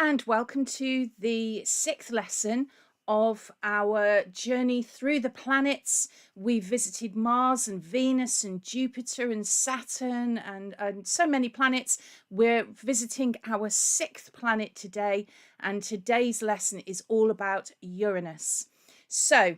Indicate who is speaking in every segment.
Speaker 1: and welcome to the sixth lesson of our journey through the planets. We've visited Mars and Venus and Jupiter and Saturn and so many planets. We're visiting our sixth planet today, and today's lesson is all about Uranus. So,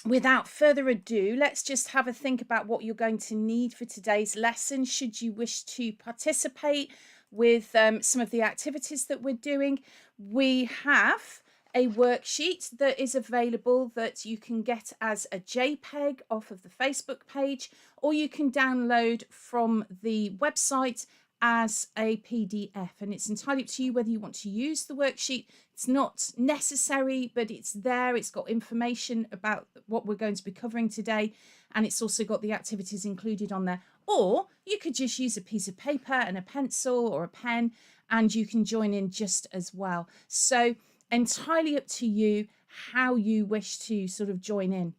Speaker 1: without further ado, let's just have a think about what you're going to need for today's lesson should you wish to participate with some of the activities that we're doing. We have a worksheet that is available that you can get as a JPEG off of the Facebook page, or you can download from the website as a PDF, and it's entirely up to you whether you want to use the worksheet. It's not necessary, but it's there. It's got information about what we're going to be covering today, and it's also got the activities included on there. Or you could just use a piece of paper and a pencil or a pen, and you can join in just as well. So entirely up to you how you wish to sort of join in.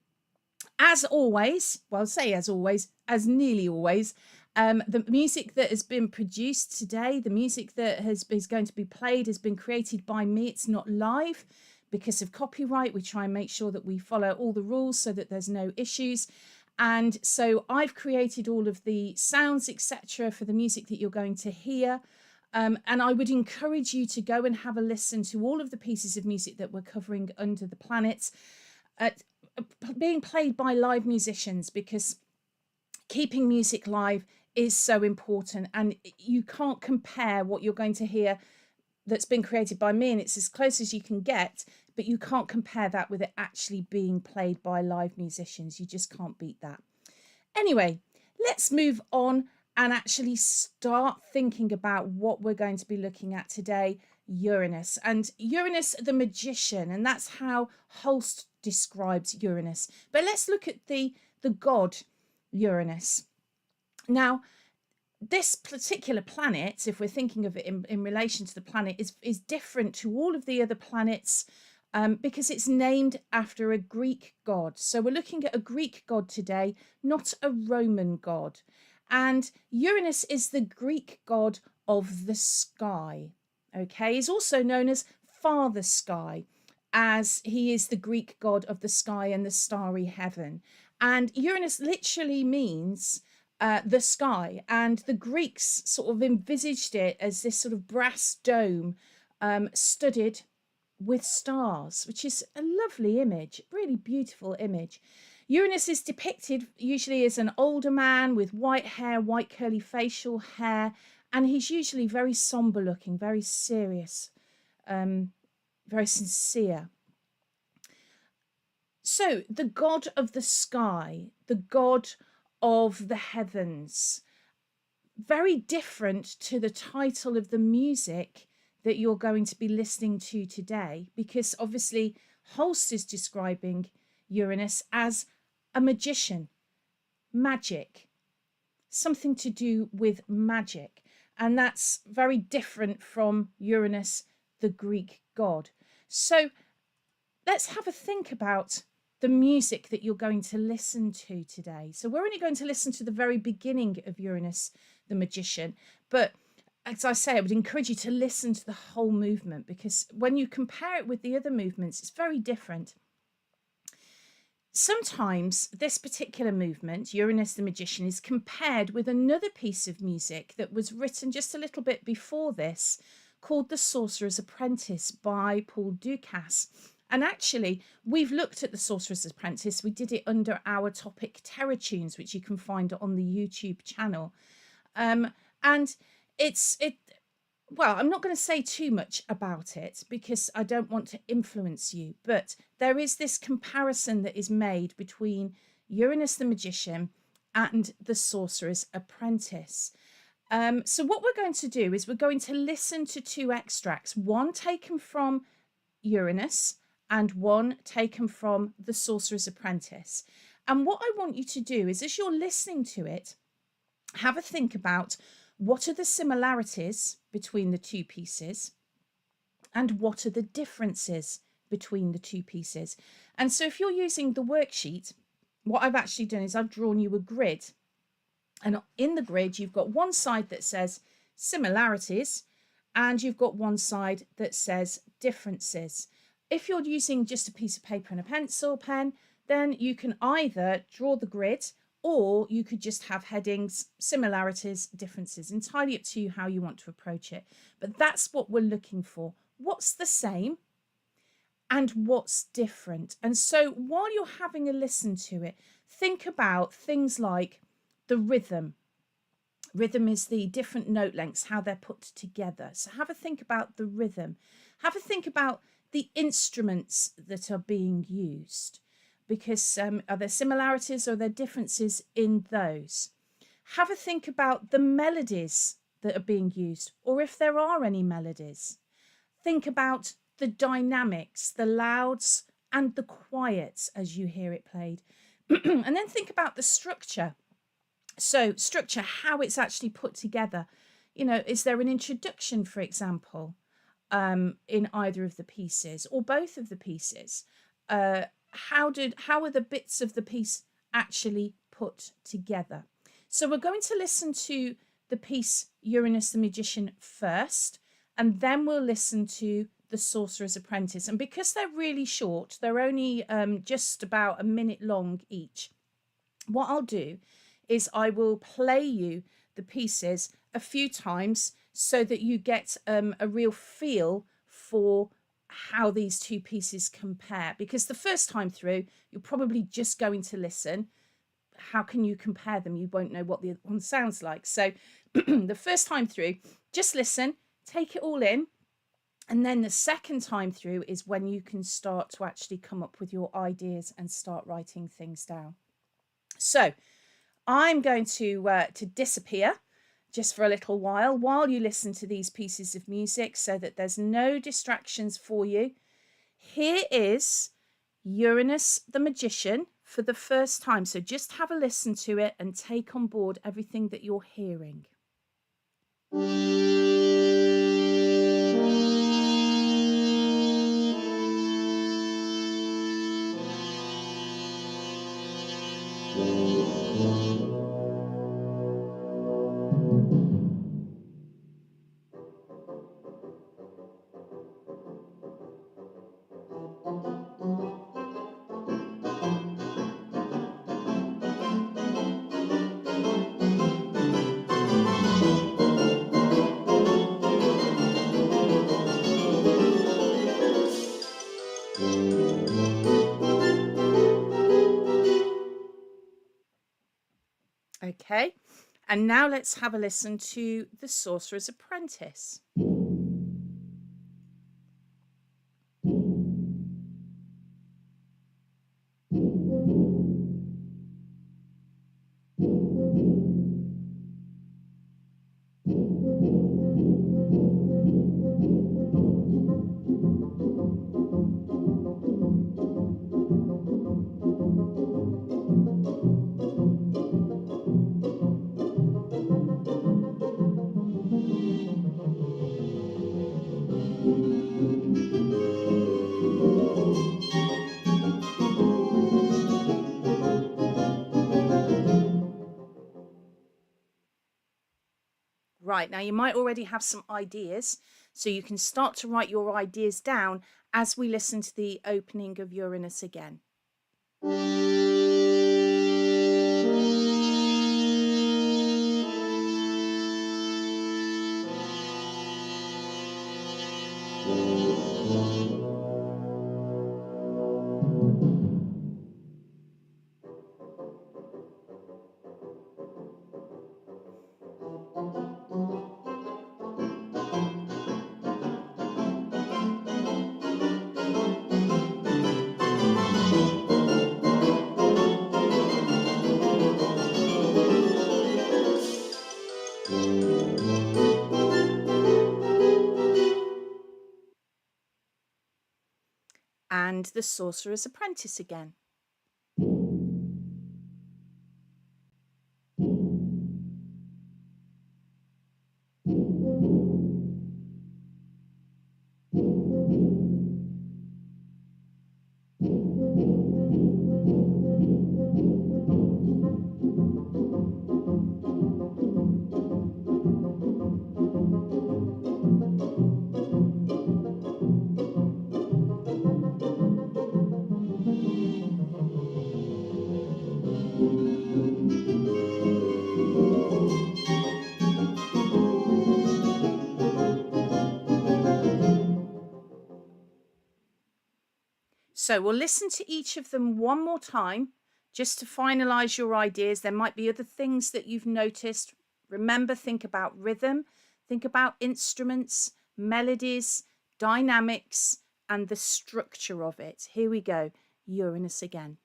Speaker 1: As always, well, say as always, as nearly always, the music that has been produced today, the music that is going to be played has been created by me. It's not live because of copyright. We try and make sure that we follow all the rules so that there's no issues. And so I've created all of the sounds, etc., for the music that you're going to hear. And I would encourage you to go and have a listen to all of the pieces of music that we're covering under the planets, being played by live musicians, because keeping music live is so important, and you can't compare what you're going to hear that's been created by me, and it's as close as you can get, but you can't compare that with it actually being played by live musicians. You just can't beat that. Anyway, let's move on and actually start thinking about what we're going to be looking at today. Uranus, and Uranus the magician, and that's how Holst describes Uranus. But let's look at the god Uranus. Now, this particular planet, if we're thinking of it in relation to the planet, is different to all of the other planets because it's named after a Greek god. So we're looking at a Greek god today, not a Roman god. And Uranus is the Greek god of the sky. Okay, he's also known as Father Sky, as he is the Greek god of the sky and the starry heaven. And Uranus literally means the sky, and the Greeks sort of envisaged it as this sort of brass dome studded with stars, which is a lovely image, really beautiful image. Uranus is depicted usually as an older man with white hair, white curly facial hair, and he's usually very somber looking, very serious, very sincere. So the god of the sky, the god of the heavens, very different to the title of the music that you're going to be listening to today, because obviously Holst is describing Uranus as a magician, magic, something to do with magic, and that's very different from Uranus, the Greek god. So let's have a think about the music that you're going to listen to today. So we're only going to listen to the very beginning of Uranus the magician, but as I say, I would encourage you to listen to the whole movement, because when you compare it with the other movements, it's very different. Sometimes this particular movement, Uranus the magician, is compared with another piece of music that was written just a little bit before this, called The Sorcerer's Apprentice by Paul Dukas. And actually, we've looked at The Sorcerer's Apprentice. We did it under our topic Terror Tunes, which you can find on the YouTube channel. And well, I'm not going to say too much about it because I don't want to influence you, but there is this comparison that is made between Uranus the magician and The Sorcerer's Apprentice. So what we're going to do is we're going to listen to two extracts, one taken from Uranus and one taken from The Sorcerer's Apprentice. And what I want you to do is, as you're listening to it, have a think about what are the similarities between the two pieces and what are the differences between the two pieces. And so if you're using the worksheet, what I've actually done is I've drawn you a grid. And in the grid, you've got one side that says similarities and you've got one side that says differences. If you're using just a piece of paper and a pencil pen, then you can either draw the grid, or you could just have headings, similarities, differences, entirely up to you how you want to approach it. But that's what we're looking for. What's the same and what's different? And so while you're having a listen to it, think about things like the rhythm. Rhythm is the different note lengths, how they're put together. So have a think about the rhythm. Have a think about the instruments that are being used, because are there similarities or are there differences in those? Have a think about the melodies that are being used, or if there are any melodies. Think about the dynamics, the louds and the quiets as you hear it played. And then think about the structure. So structure, how it's actually put together. Is there an introduction, for example, in either of the pieces or both of the pieces? How are the bits of the piece actually put together? So we're going to listen to the piece Uranus the Magician first, and then we'll listen to the Sorcerer's Apprentice. And because they're really short, they're only just about a minute long each, what I'll do is I will play you the pieces a few times so that you get a real feel for how these two pieces compare. Because the first time through, you're probably just going to listen. How can you compare them? You won't know what the other one sounds like. So the first time through, just listen, take it all in. And then the second time through is when you can start to actually come up with your ideas and start writing things down. So I'm going to disappear just for a little while you listen to these pieces of music so that there's no distractions for you. Here is Uranus the Magician for the first time. So just have a listen to it and take on board everything that you're hearing. Okay, and now let's have a listen to the Sorcerer's Apprentice. Right, now you might already have some ideas, so you can start to write your ideas down as we listen to the opening of Uranus again. And the Sorcerer's Apprentice again. So we'll listen to each of them one more time just to finalize your ideas. There might be other things that you've noticed. Remember, think about rhythm, think about instruments, melodies, dynamics, and the structure of it. Here we go. Uranus again.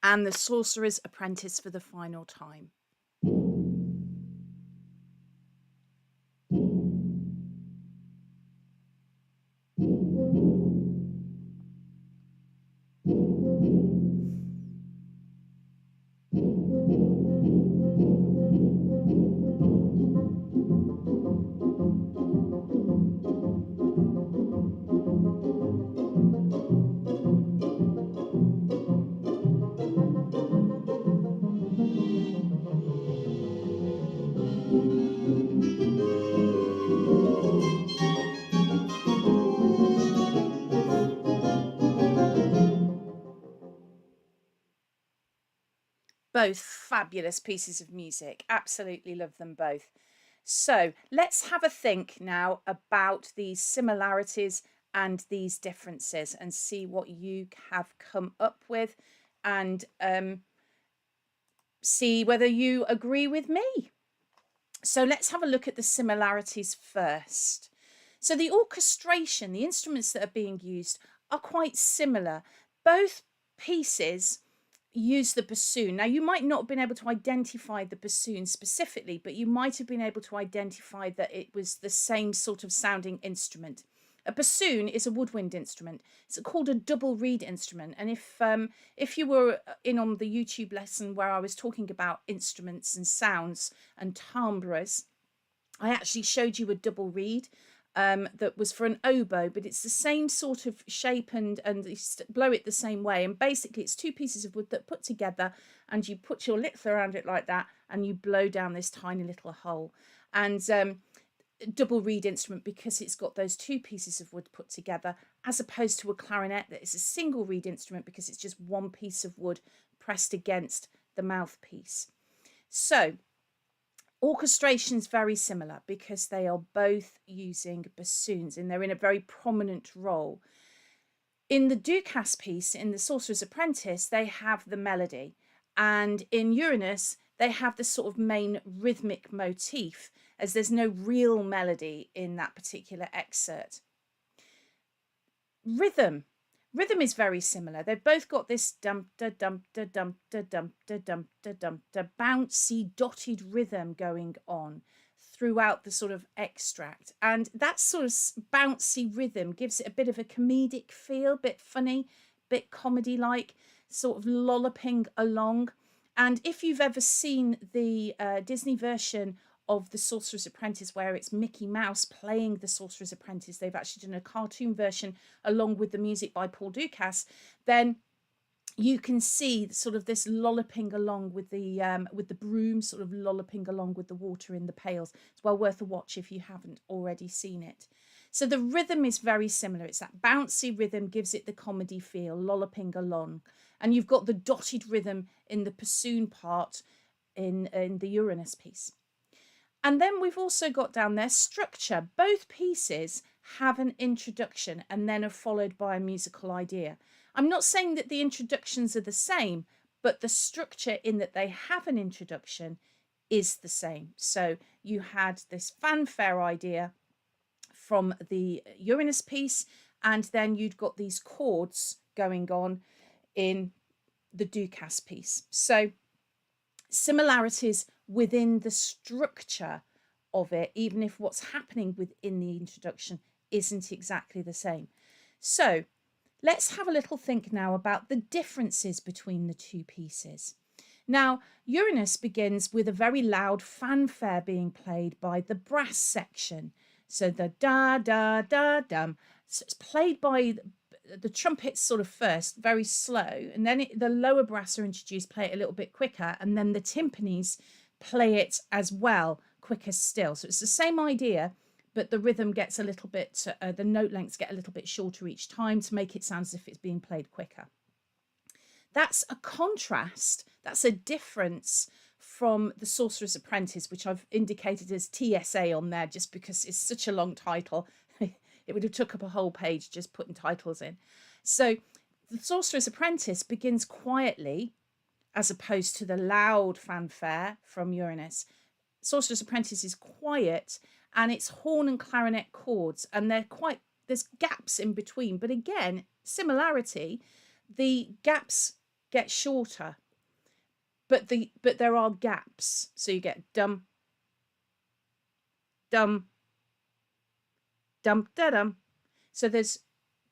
Speaker 1: And the Sorcerer's Apprentice for the final time. Both fabulous pieces of music. Absolutely love them both. So let's have a think now about these similarities and these differences and see what you have come up with, and see whether you agree with me. So let's have a look at the similarities first. So the orchestration, the instruments that are being used are quite similar. Both pieces use the bassoon. Now, you might not have been able to identify the bassoon specifically, but you might have been able to identify that it was the same sort of sounding instrument. A bassoon is a woodwind instrument. It's called a double reed instrument. And if you were in on the YouTube lesson where I was talking about instruments and sounds and timbres, I actually showed you a double reed that was for an oboe, but it's the same sort of shape, and you blow it the same way. And basically it's two pieces of wood that put together, and you put your lips around it like that, and you blow down this tiny little hole. And double reed instrument because it's got those two pieces of wood put together, as opposed to a clarinet that is a single reed instrument because it's just one piece of wood pressed against the mouthpiece. So orchestration's very similar because they are both using bassoons, and they're in a very prominent role. In the Dukas piece, in the Sorcerer's Apprentice, they have the melody, and in Uranus they have the sort of main rhythmic motif, as there's no real melody in that particular excerpt. Rhythm is very similar. They've both got this dum da dum da dum da dum da dum da dum da bouncy dotted rhythm going on throughout the sort of extract, and that sort of bouncy rhythm gives it a bit of a comedic feel, bit funny, bit comedy like, sort of lolloping along. And if you've ever seen the Disney version of The Sorcerer's Apprentice, where it's Mickey Mouse playing The Sorcerer's Apprentice, they've actually done a cartoon version along with the music by Paul Dukas, then you can see sort of this lolloping along with the broom, sort of lolloping along with the water in the pails. It's well worth a watch if you haven't already seen it. So the rhythm is very similar. It's that bouncy rhythm, gives it the comedy feel, lolloping along. And you've got the dotted rhythm in the bassoon part in the Uranus piece. And then we've also got down there structure. Both pieces have an introduction and then are followed by a musical idea. I'm not saying that the introductions are the same, but the structure in that they have an introduction is the same. So you had this fanfare idea from the Uranus piece, and then you'd got these chords going on in the Dukas piece. So similarities within the structure of it, even if what's happening within the introduction isn't exactly the same. So let's have a little think now about the differences between the two pieces. Now, Uranus begins with a very loud fanfare being played by the brass section. So the da da da dum. So it's played by the trumpets sort of first, very slow, and then the lower brass are introduced, play it a little bit quicker, and then the timpanis play it as well, quicker still. So it's the same idea, but the rhythm gets a little bit, the note lengths get a little bit shorter each time to make it sound as if it's being played quicker. That's a contrast, that's a difference from The Sorcerer's Apprentice, which I've indicated as TSA on there just because it's such a long title. It would have took up a whole page just putting titles in. So The Sorcerer's Apprentice begins quietly as opposed to the loud fanfare from Uranus. Sorcerer's Apprentice is quiet and it's horn and clarinet chords, and there's gaps in between, but again, similarity, the gaps get shorter, but there are gaps. So you get dum, dum, dum, da dum. So there's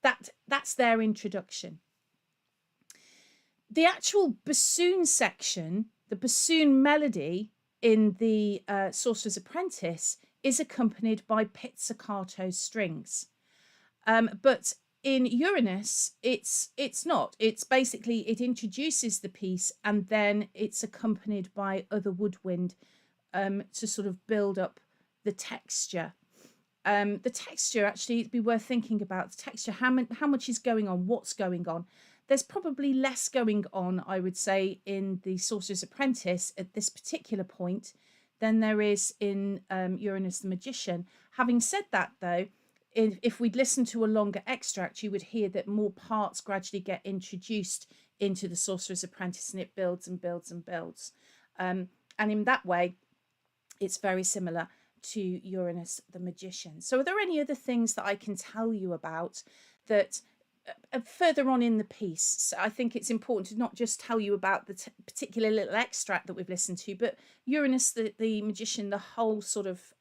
Speaker 1: that's their introduction. The actual bassoon section, the bassoon melody in the Sorcerer's Apprentice is accompanied by pizzicato strings. But in Uranus, it's not. It's basically, it introduces the piece and then it's accompanied by other woodwind to sort of build up the texture. The texture, actually, it'd be worth thinking about the texture. How much is going on? What's going on? There's probably less going on, I would say, in the Sorcerer's Apprentice at this particular point than there is in Uranus the Magician. Having said that, though, if we'd listened to a longer extract, you would hear that more parts gradually get introduced into the Sorcerer's Apprentice, and it builds and builds and builds. And in that way, it's very similar to Uranus the Magician. So are there any other things that I can tell you about that further on in the piece? So I think it's important to not just tell you about the particular little extract that we've listened to, but Uranus the Magician, the whole sort of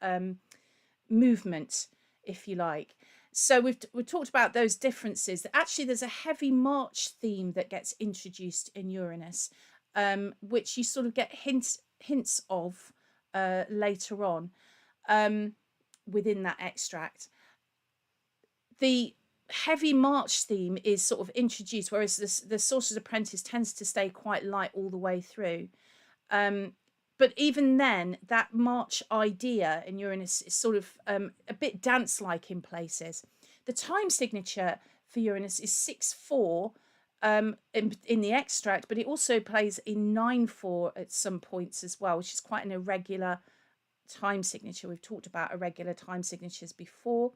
Speaker 1: movement, if you like. So we've talked about those differences. Actually, there's a heavy march theme that gets introduced in Uranus, which you sort of get hints of later on within that extract. The heavy march theme is sort of introduced, whereas the Sorcerer's Apprentice tends to stay quite light all the way through. But even then, that march idea in Uranus is sort of a bit dance-like in places. The time signature for Uranus is 6/4 in the extract, but it also plays in 9/4 at some points as well, which is quite an irregular time signature. We've talked about irregular time signatures before.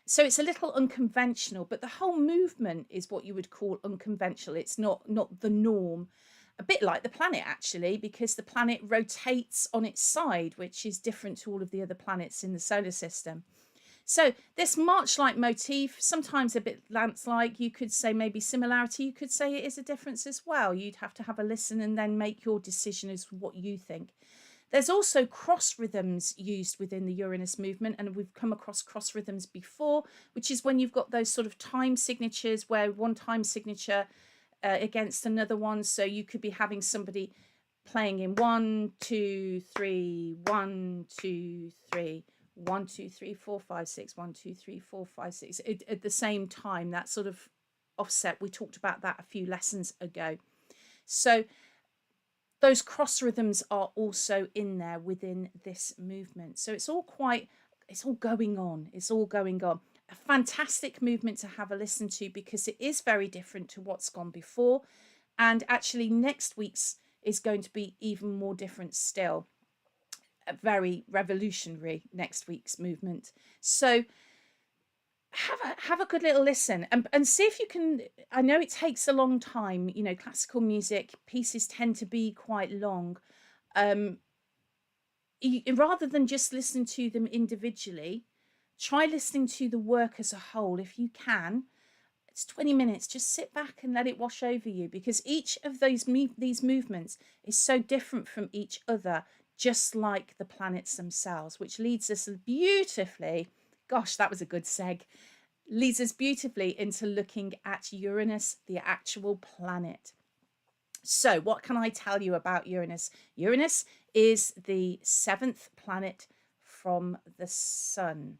Speaker 1: So it's a little unconventional, but the whole movement is what you would call unconventional. It's not the norm. A bit like the planet, actually, because the planet rotates on its side, which is different to all of the other planets in the solar system. So this march-like motif, sometimes a bit dance-like, you could say maybe similarity, you could say it is a difference as well. You'd have to have a listen and then make your decision as to what you think. There's also cross rhythms used within the Uranus movement, and we've come across cross rhythms before, which is when you've got those sort of time signatures where one time signature against another one. So you could be having somebody playing in 1, 2, 3, 1, 2, 3, 1, 2, 3, 4, 5, 6, 1, 2, 3, 4, 5, 6 at the same time. That sort of offset, we talked about that a few lessons ago. So those cross rhythms are also in there within this movement. So it's all going on. It's all going on. A fantastic movement to have a listen to because it is very different to what's gone before. And actually next week's is going to be even more different still. A very revolutionary next week's movement. So have a good little listen and see if you can. I know it takes a long time, you know, classical music pieces tend to be quite long. Rather than just listen to them individually, try listening to the work as a whole. If you can, it's 20 minutes, just sit back and let it wash over you, because each of these movements is so different from each other, just like the planets themselves, which leads us beautifully, gosh, that was a good seg, leads us beautifully into looking at Uranus, the actual planet. So, what can I tell you about Uranus? Uranus is the 7th planet from the sun,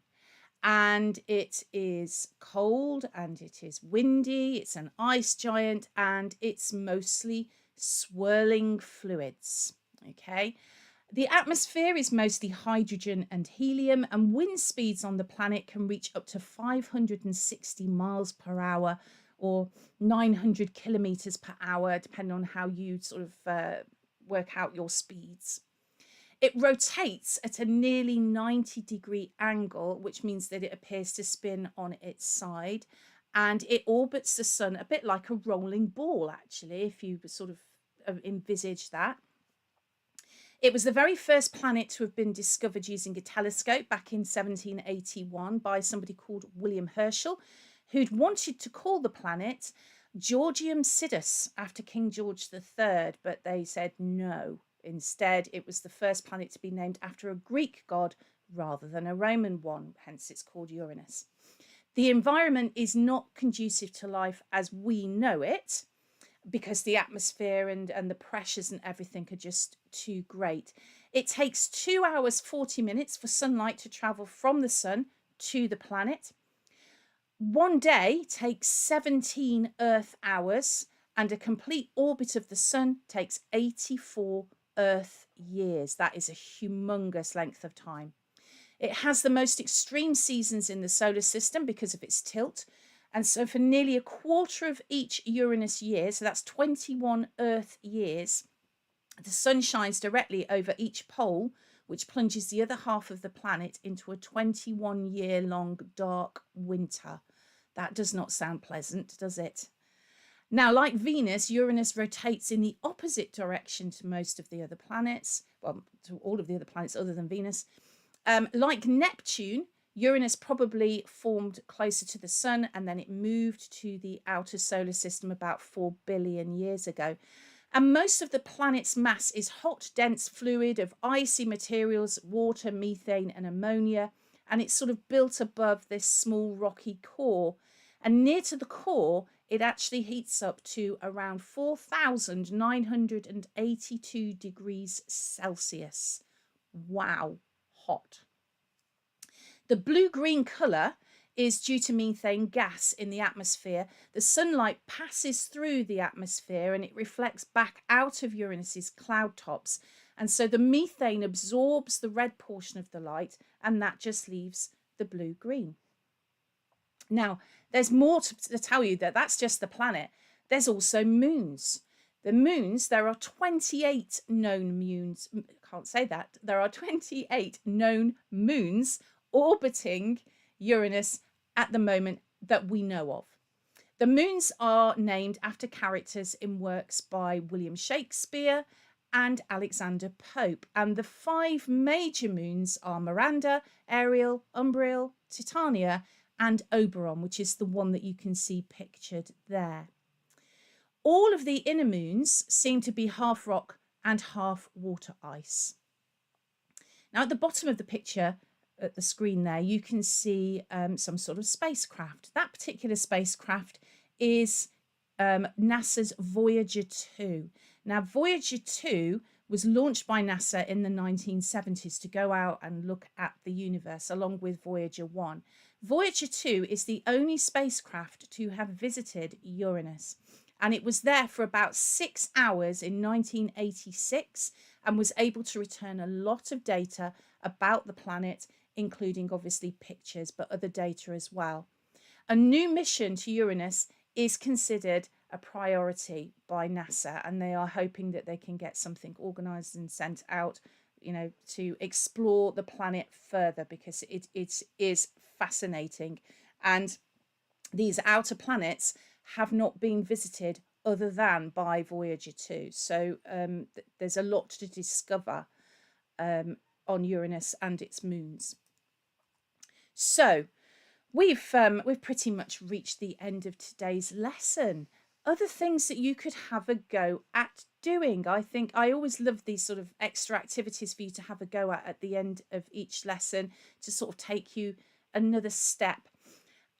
Speaker 1: and it is cold and it is windy. It's an ice giant and it's mostly swirling fluids. Okay. The atmosphere is mostly hydrogen and helium, and wind speeds on the planet can reach up to 560 miles per hour or 900 kilometers per hour, depending on how you sort of work out your speeds. It rotates at a nearly 90-degree angle, which means that it appears to spin on its side, and it orbits the sun a bit like a rolling ball, actually, if you sort of envisage that. It was the very first planet to have been discovered using a telescope back in 1781 by somebody called William Herschel, who'd wanted to call the planet Georgium Sidus after King George III, but they said no. Instead, it was the first planet to be named after a Greek god rather than a Roman one, hence it's called Uranus. The environment is not conducive to life as we know it, because the atmosphere and the pressures and everything are just too great. It takes 2 hours 40 minutes for sunlight to travel from the sun to the planet. One day takes 17 Earth hours, and a complete orbit of the sun takes 84 Earth years. That is a humongous length of time. It has the most extreme seasons in the solar system because of its tilt. And so for nearly a quarter of each Uranus year, so that's 21 Earth years, the sun shines directly over each pole, which plunges the other half of the planet into a 21-year-long dark winter. That does not sound pleasant, does it? Now, like Venus, Uranus rotates in the opposite direction to most of the other planets, well, to all of the other planets other than Venus. Like Neptune, Uranus probably formed closer to the sun and then it moved to the outer solar system about 4 billion years ago. And most of the planet's mass is hot, dense fluid of icy materials, water, methane, and ammonia. And it's sort of built above this small rocky core. And near to the core, it actually heats up to around 4,982 degrees Celsius. Wow, hot. The blue-green colour is due to methane gas in the atmosphere. The sunlight passes through the atmosphere and it reflects back out of Uranus's cloud tops. And so the methane absorbs the red portion of the light and that just leaves the blue-green. Now, there's more to tell you that that's just the planet. There's also moons. The moons, there are 28 known moons. Can't say that. There are 28 known moons orbiting Uranus at the moment that we know of. The moons are named after characters in works by William Shakespeare and Alexander Pope. And the 5 major moons are Miranda, Ariel, Umbriel, Titania, and Oberon, which is the one that you can see pictured there. All of the inner moons seem to be half rock and half water ice. Now, at the bottom of the picture, at the screen there, you can see some sort of spacecraft. That particular spacecraft is NASA's Voyager 2. Now, Voyager 2 was launched by NASA in the 1970s to go out and look at the universe, along with Voyager 1. Voyager 2 is the only spacecraft to have visited Uranus, and it was there for about 6 hours in 1986 and was able to return a lot of data about the planet, including obviously pictures, but other data as well. A new mission to Uranus is considered a priority by NASA, and they are hoping that they can get something organized and sent out, you know, to explore the planet further, because it is fascinating. And these outer planets have not been visited other than by Voyager 2. So there's a lot to discover on Uranus and its moons. So we've pretty much reached the end of today's lesson. Other things that you could have a go at doing. I think I always love these sort of extra activities for you to have a go at the end of each lesson to sort of take you another step.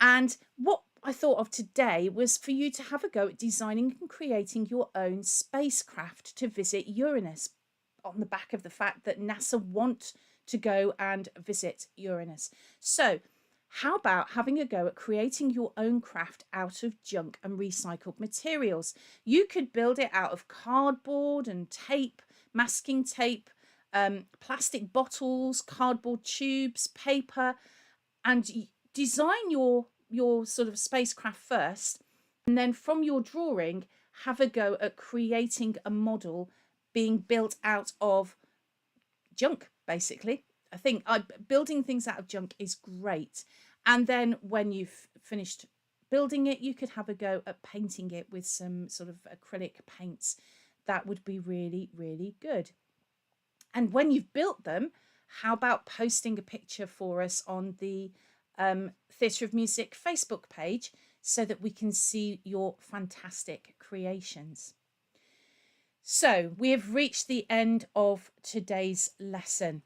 Speaker 1: And what I thought of today was for you to have a go at designing and creating your own spacecraft to visit Uranus, on the back of the fact that NASA want to go and visit Uranus. So, how about having a go at creating your own craft out of junk and recycled materials? You could build it out of cardboard and tape, masking tape, plastic bottles, cardboard tubes, paper, and design your sort of spacecraft first, and then from your drawing have a go at creating a model being built out of junk, basically. I think building things out of junk is great. And then when you've finished building it, you could have a go at painting it with some sort of acrylic paints. That would be really, really good. And when you've built them, how about posting a picture for us on the Theatre of Music Facebook page so that we can see your fantastic creations. So we have reached the end of today's lesson,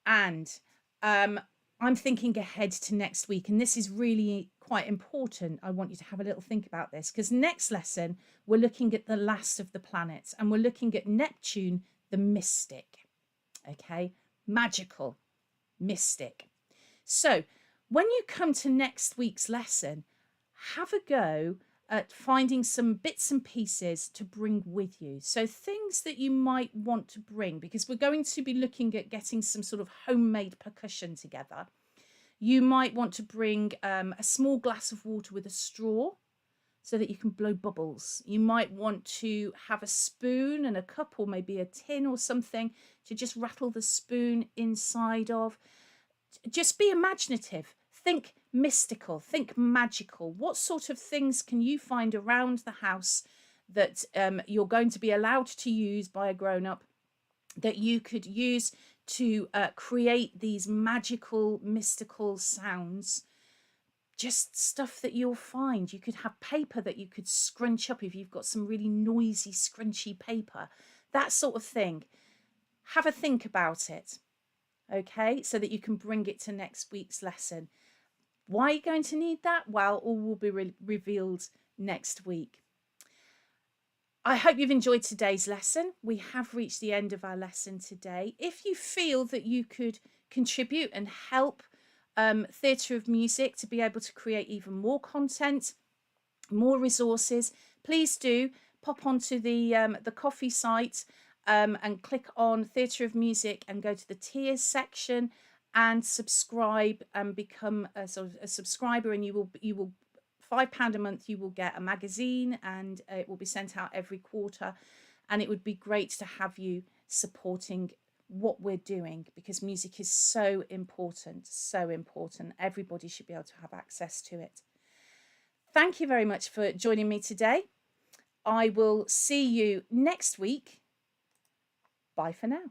Speaker 1: and I'm thinking ahead to next week, and this is really quite important. I want you to have a little think about this, because next lesson we're looking at the last of the planets, and we're looking at Neptune, the mystic. Okay, magical, mystic. So when you come to next week's lesson, have a go at finding some bits and pieces to bring with you. So things that you might want to bring, because we're going to be looking at getting some sort of homemade percussion together. You might want to bring a small glass of water with a straw so that you can blow bubbles. You might want to have a spoon and a cup, or maybe a tin or something, to just rattle the spoon inside of. Just be imaginative. Think mystical, think magical. What sort of things can you find around the house that you're going to be allowed to use by a grown-up, that you could use to create these magical, mystical sounds? Just stuff that you'll find. You could have paper that you could scrunch up if you've got some really noisy, scrunchy paper. That sort of thing. Have a think about it, okay, so that you can bring it to next week's lesson. Why are you going to need that? Well, all will be revealed next week. I hope you've enjoyed today's lesson. We have reached the end of our lesson today. If you feel that you could contribute and help Theatre of Music to be able to create even more content, more resources, please do pop onto the coffee site and click on Theatre of Music and go to the tiers section and subscribe and become a sort of a subscriber, and you will £5 a month, you will get a magazine, and it will be sent out every quarter. And it would be great to have you supporting what we're doing, because music is so important, so important. Everybody should be able to have access to it. Thank you very much for joining me today. I will see you next week. Bye for now.